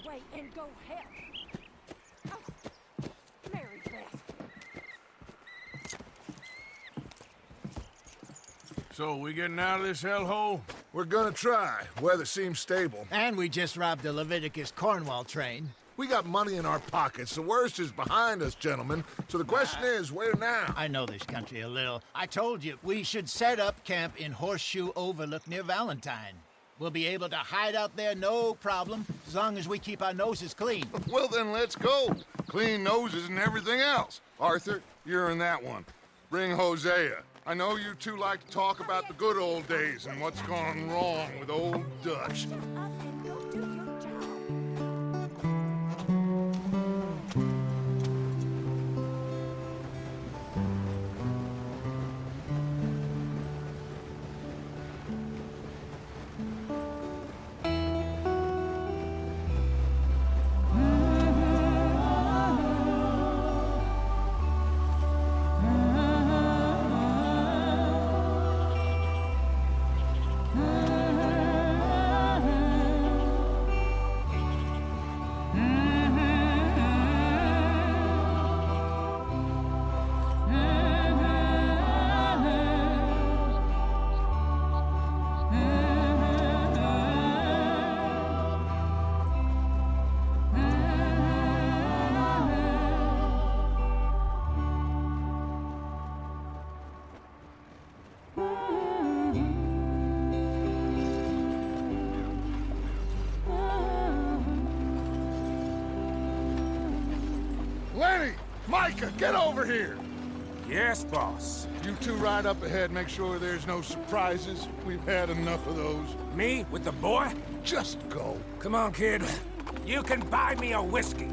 away and go help. Oh, Mary Beth. So, we getting out of this hellhole? We're gonna try. Weather seems stable. And we just robbed the Leviticus Cornwall train. We got money in our pockets. The worst is behind us, gentlemen. So the question is, where now? I know this country a little. I told you, we should set up camp in Horseshoe Overlook near Valentine. We'll be able to hide out there, no problem, as long as we keep our noses clean. Well, then let's go. Clean noses and everything else. Arthur, you're in that one. Bring Hosea. I know you two like to talk about the good old days and what's gone wrong with old Dutch. Shut up and go do your job. Lenny! Micah, get over here! Yes, boss. You two ride up ahead, make sure there's no surprises. We've had enough of those. Me with the boy? Just go. Come on, kid. You can buy me a whiskey.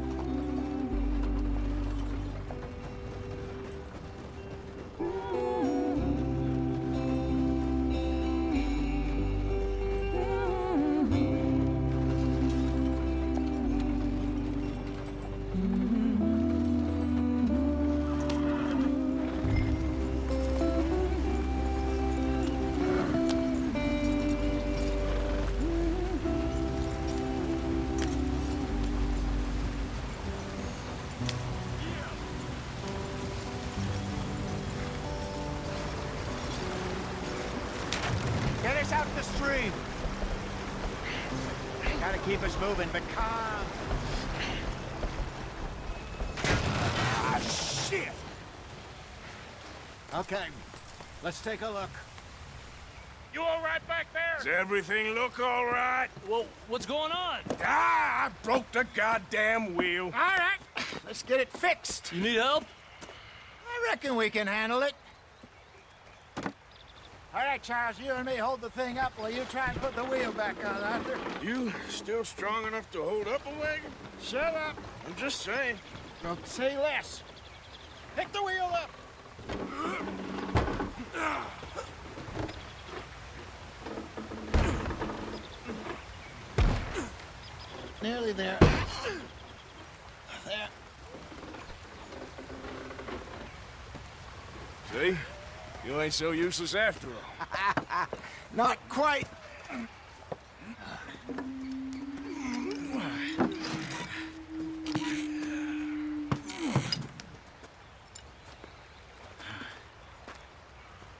Get us out the stream. Gotta keep us moving, but calm. Ah, shit! Okay, let's take a look. You all right back there? Does everything look all right? Well, what's going on? Ah, I broke the goddamn wheel. All right, let's get it fixed. You need help? I reckon we can handle it. All right, Charles, you and me hold the thing up while you try and put the wheel back on, Arthur. You still strong enough to hold up a wagon? Shut up. I'm just saying. Don't say less. Pick the wheel up. Nearly there. There. See? You ain't so useless after all. Not quite.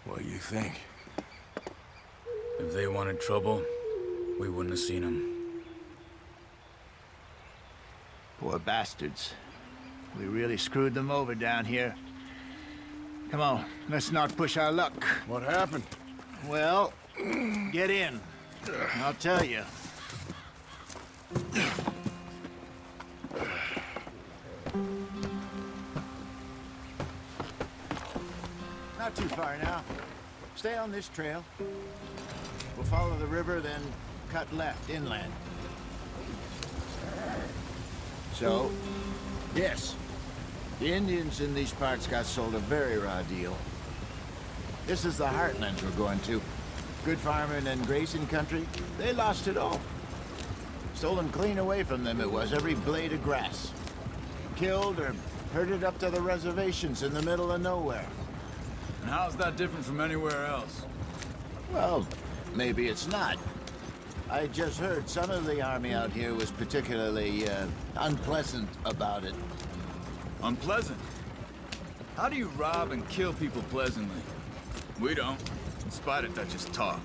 What do you think? If they wanted trouble, we wouldn't have seen them. Poor bastards. We really screwed them over down here. Come on, let's not push our luck. What happened? Well, get in. I'll tell you. Not too far now. Stay on this trail. We'll follow the river, then cut left inland. So, yes, the Indians in these parts got sold a very raw deal. This is the heartlands we're going to. Good farming and grazing country, they lost it all. Stolen clean away from them it was, every blade of grass. Killed or herded up to the reservations in the middle of nowhere. And how's that different from anywhere else? Well, maybe it's not. I just heard some of the army out here was particularly, unpleasant about it. Unpleasant? How do you rob and kill people pleasantly? We don't, in spite of Dutch's talk.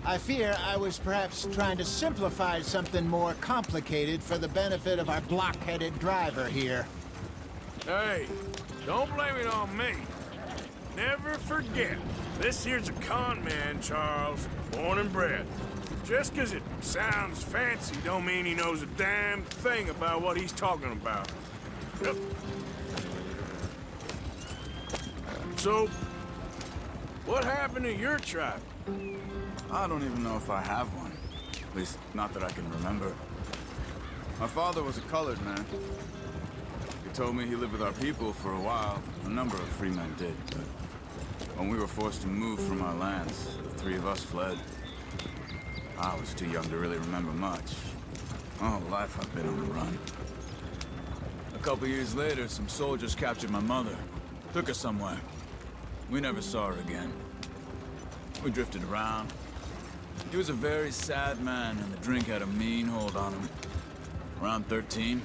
I fear I was perhaps trying to simplify something more complicated for the benefit of our block-headed driver here. Hey, don't blame it on me. Never forget, this here's a con man, Charles, born and bred. Just 'cause it sounds fancy don't mean he knows a damn thing about what he's talking about. Yep. So, what happened to your tribe? I don't even know if I have one. At least, not that I can remember. My father was a colored man. He told me he lived with our people for a while. A number of free men did, but when we were forced to move from our lands, the three of us fled. I was too young to really remember much. My whole life I've been on the run. A couple years later, some soldiers captured my mother. Took her somewhere. We never saw her again. We drifted around. He was a very sad man, and the drink had a mean hold on him. Around 13,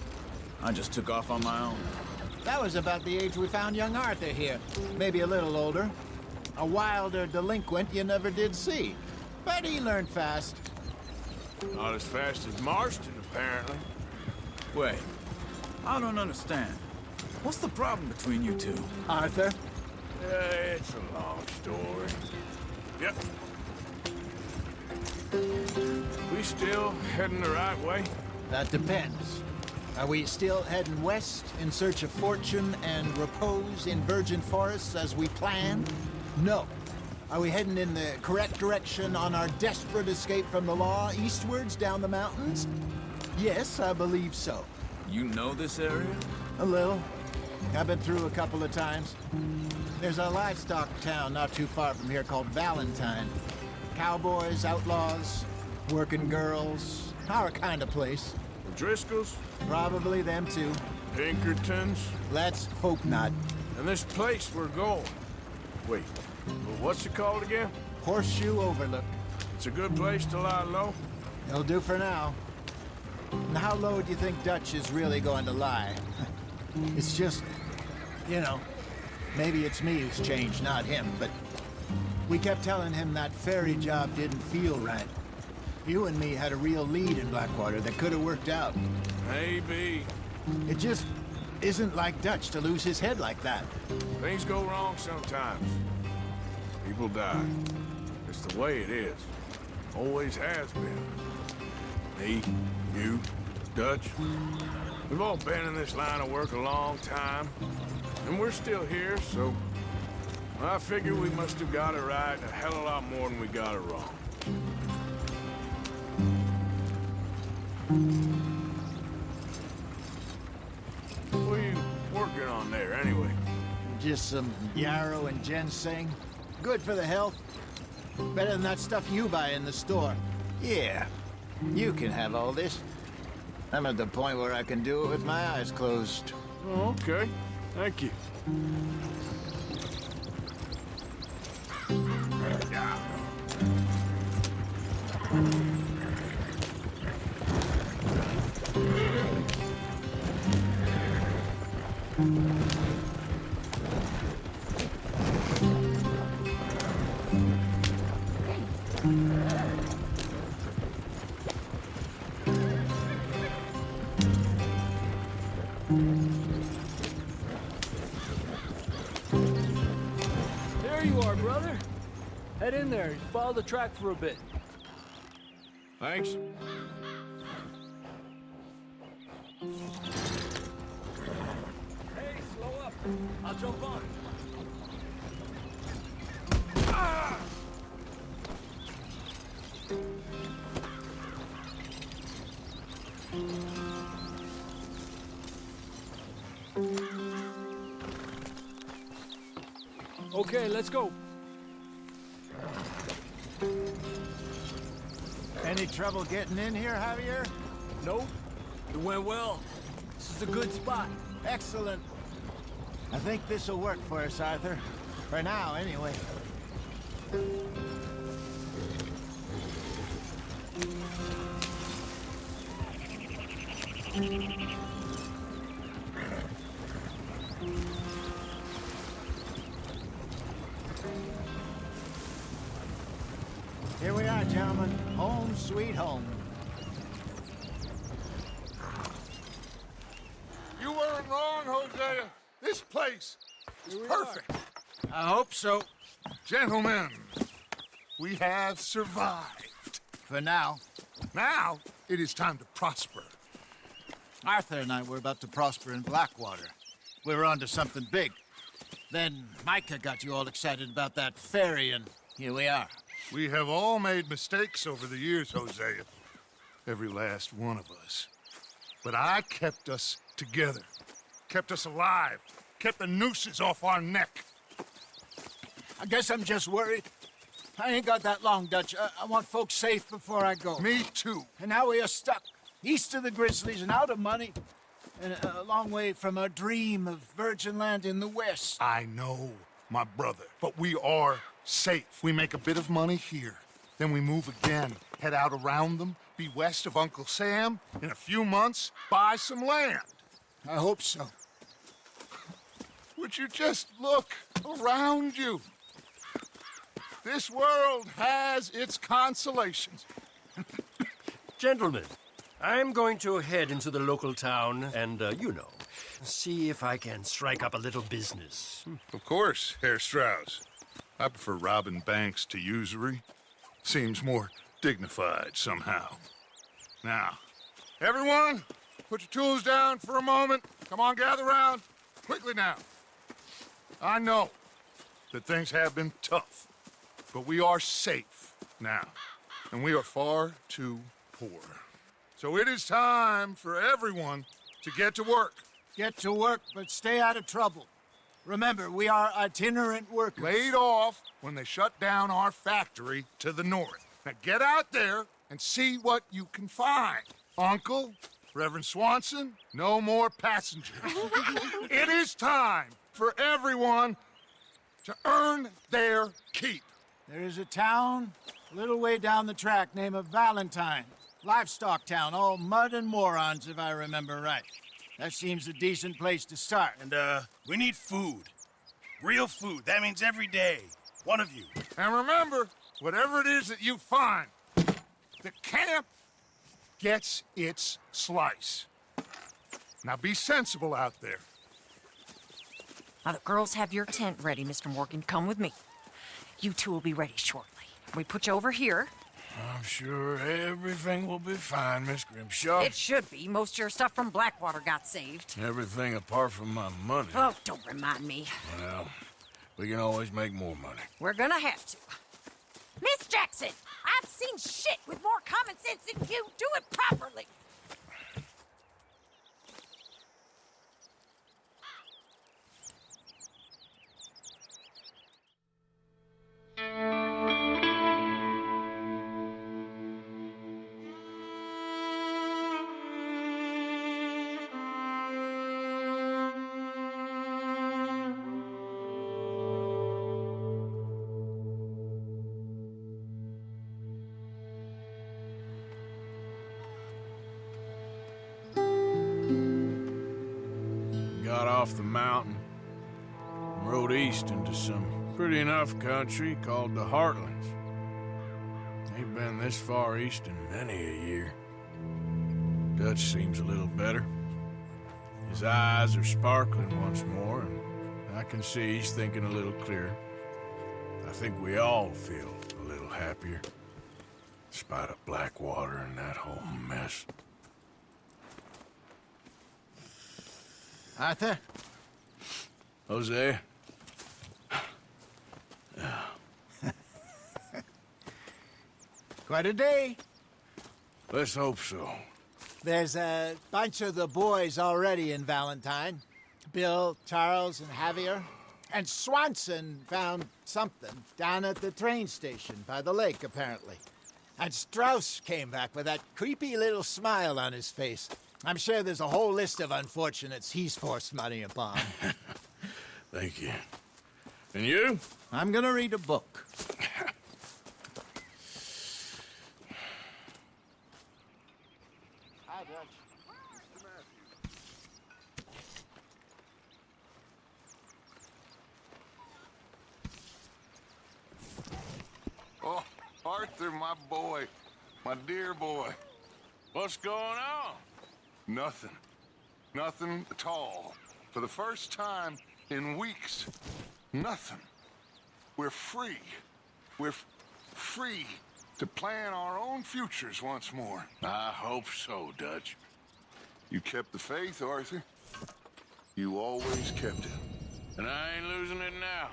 I just took off on my own. That was about the age we found young Arthur here. Maybe a little older. A wilder delinquent you never did see. But he learned fast. Not as fast as Marston, apparently. Wait, I don't understand. What's the problem between you two? Arthur? It's a long story. Yep. We still heading the right way? That depends. Are we still heading west in search of fortune and repose in virgin forests as we planned? No. Are we heading in the correct direction on our desperate escape from the law eastwards down the mountains? Yes, I believe so. You know this area? A little. I've been through a couple of times. There's a livestock town not too far from here called Valentine. Cowboys, outlaws, working girls, our kind of place. The Driscolls? Probably them too. Pinkertons? Let's hope not. And this place we're going. Wait, what's it called again? Horseshoe Overlook. It's a good place to lie low? It'll do for now. And how low do you think Dutch is really going to lie? It's just, you know, maybe it's me who's changed, not him, but we kept telling him that ferry job didn't feel right. You and me had a real lead in Blackwater that could have worked out. Maybe. It just isn't like Dutch to lose his head like that. Things go wrong sometimes. People die. It's the way it is. Always has been. Me, you, Dutch. We've all been in this line of work a long time. And we're still here, so I figure we must have got it right a hell of a lot more than we got it wrong. What are you working on there, anyway? Just some yarrow and ginseng. Good for the health. Better than that stuff you buy in the store. Yeah, you can have all this. I'm at the point where I can do it with my eyes closed. Oh, okay. Thank you. There you are, brother. Head in there. Follow the track for a bit. Thanks. Hey, slow up. I'll jump on. Okay, let's go. Any trouble getting in here, Javier? Nope. It went well. This is a good spot. Excellent. I think this'll work for us, Arthur. For now, anyway. Here we are, gentlemen. Home sweet home. You weren't wrong, Hosea. This place is perfect. I hope so. Gentlemen, we have survived. For now. Now, it is time to prosper. Arthur and I were about to prosper in Blackwater. We were onto something big. Then Micah got you all excited about that ferry, and here we are. We have all made mistakes over the years, Hosea. Every last one of us. But I kept us together. Kept us alive. Kept the nooses off our neck. I guess I'm just worried. I ain't got that long, Dutch. I want folks safe before I go. Me too. And now we are stuck, east of the Grizzlies and out of money, and a long way from our dream of virgin land in the west. I know, my brother, but we are safe. We make a bit of money here, then we move again, head out around them, be west of Uncle Sam, in a few months, buy some land. I hope so. Would you just look around you? This world has its consolations. Gentlemen, I'm going to head into the local town and, see if I can strike up a little business. Of course, Herr Strauss. I prefer robbing banks to usury. Seems more dignified somehow. Now, everyone, put your tools down for a moment. Come on, gather round. Quickly now. I know that things have been tough, but we are safe now, and we are far too poor. So it is time for everyone to get to work. Get to work, but stay out of trouble. Remember, we are itinerant workers. Laid off when they shut down our factory to the north. Now get out there and see what you can find. Uncle, Reverend Swanson, no more passengers. It is time for everyone to earn their keep. There is a town a little way down the track named Valentine. Livestock town, all mud and morons, if I remember right. That seems a decent place to start. And, we need food. Real food. That means every day. One of you. And remember, whatever it is that you find, the camp gets its slice. Now be sensible out there. Now, the girls have your tent ready, Mr. Morgan. Come with me. You two will be ready shortly. We put you over here. I'm sure everything will be fine, Miss Grimshaw. It should be. Most of your stuff from Blackwater got saved. Everything apart from my money. Oh, don't remind me. Well, we can always make more money. We're gonna have to. Miss Jackson, I've seen shit with more common sense than you. Do it properly. Got off the mountain and rode east into some pretty enough country called the Heartlands. Ain't been this far east in many a year. Dutch seems a little better. His eyes are sparkling once more, and I can see he's thinking a little clearer. I think we all feel a little happier, in spite of Blackwater and that whole mess. Arthur? Jose? Quite a day. Let's hope so. There's a bunch of the boys already in Valentine. Bill, Charles, and Javier. And Swanson found something down at the train station by the lake, apparently. And Strauss came back with that creepy little smile on his face. I'm sure there's a whole list of unfortunates he's forced money upon. Thank you. And you? I'm gonna read a book. Hi, Dutch. Oh, Arthur, my boy. My dear boy. What's going on? Nothing. Nothing at all. For the first time in weeks, nothing. We're free. We're free to plan our own futures once more. I hope so, Dutch. You kept the faith, Arthur. You always kept it. And I ain't losing it now.